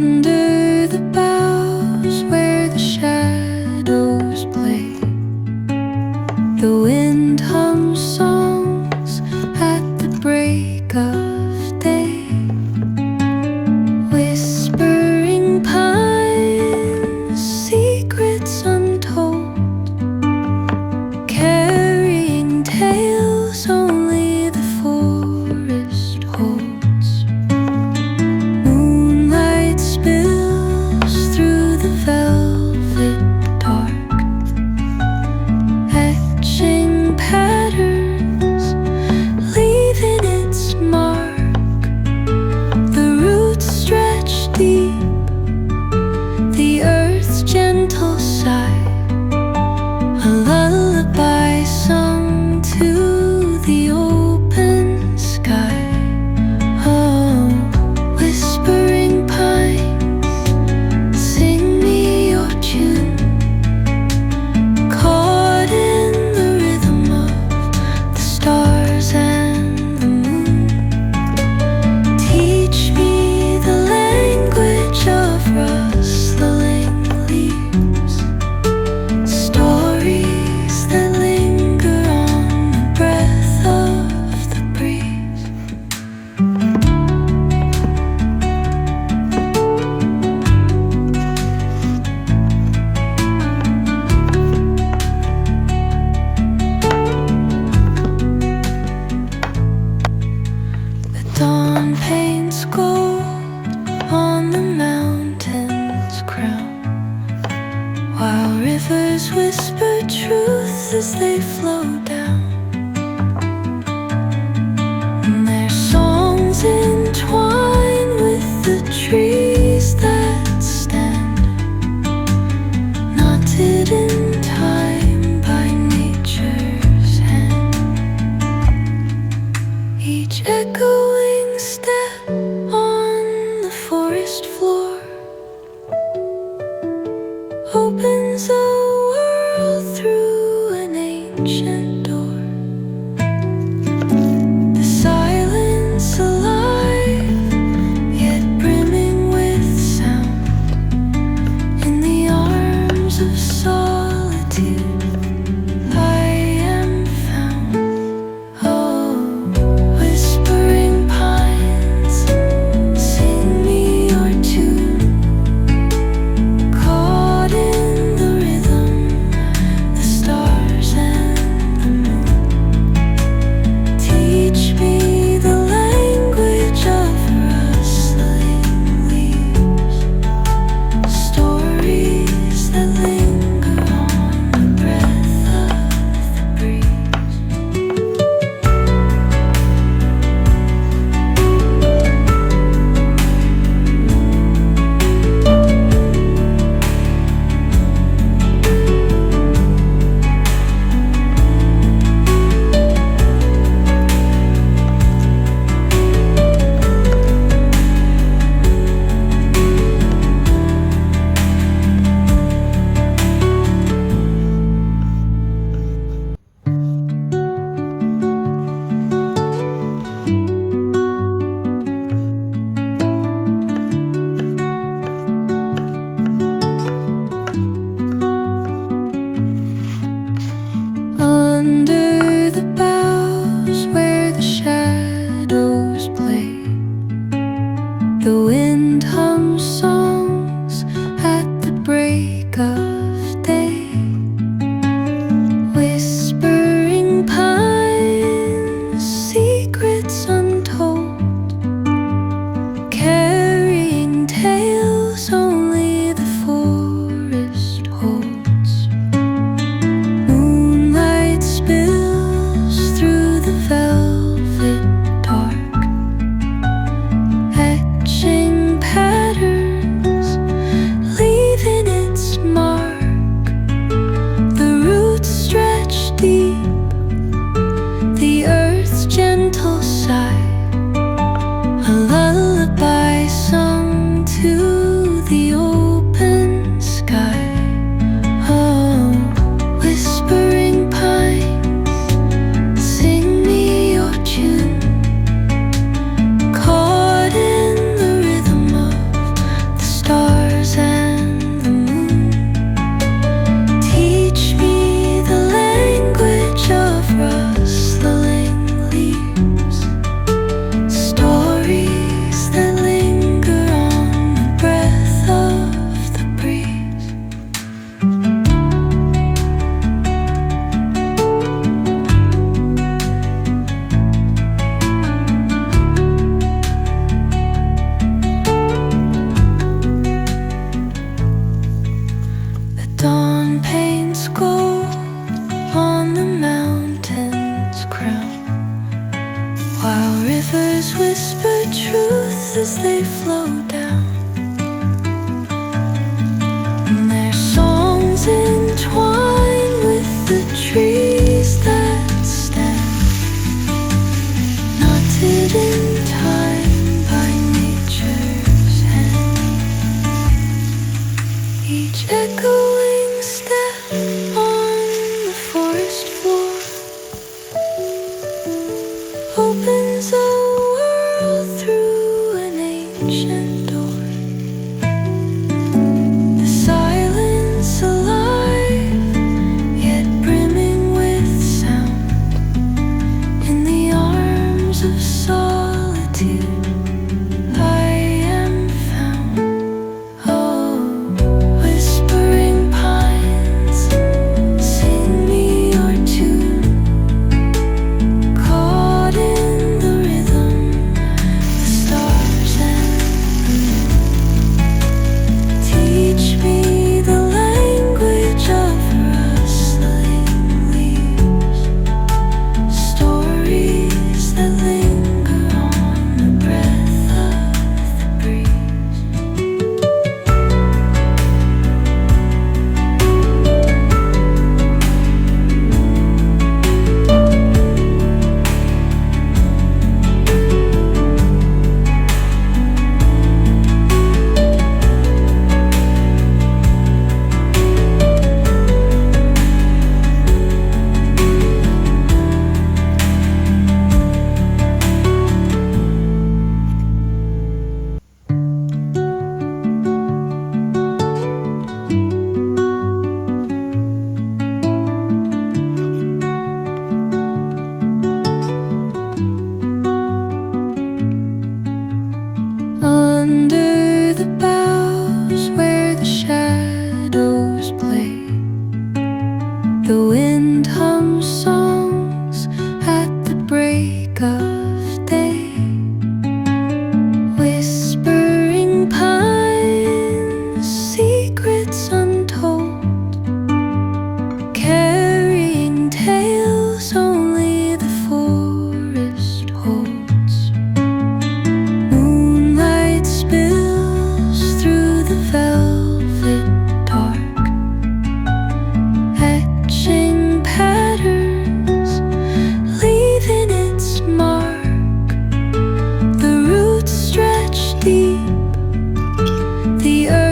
Under the boughs where the shadows play, the wind hums songs at the break of day. Whispering pines, secrets untold, carrying tales only the forest holds. Moonlight spills through the velvet dark, etching patterns, leaving its mark. The roots stretch deep, the earth's gentle sigh, a lullaby sung to the open sky. Oh, whispering pines, sing me your tune, caught in the rhythm of the stars and the moon. Teach me the language of rustling leaves, stories that linger on the breath of the breeze. The dawn paints gold on the mountain's crown, while rivers whisper truth as they flow down. And their songs entwine with the trees that stand, knotted in time by nature's hand. Each echoing step on the forest floor opens a world through an ancient door. The silence alive, yet brimming with sound. In the arms of solitude, I am found. Oh, whispering pines, sing me your tune, caught in the rhythm, the stars and the moon. Teach me the language of rustling leaves, stories that linger on the breath of the breeze. Under the boughs where the shadows play, the wind hums songs at the break of day. Whispering pines, secrets untold, carrying tales only the forest holds. Moonlight spills through the velvet dark, etching patterns, the earth.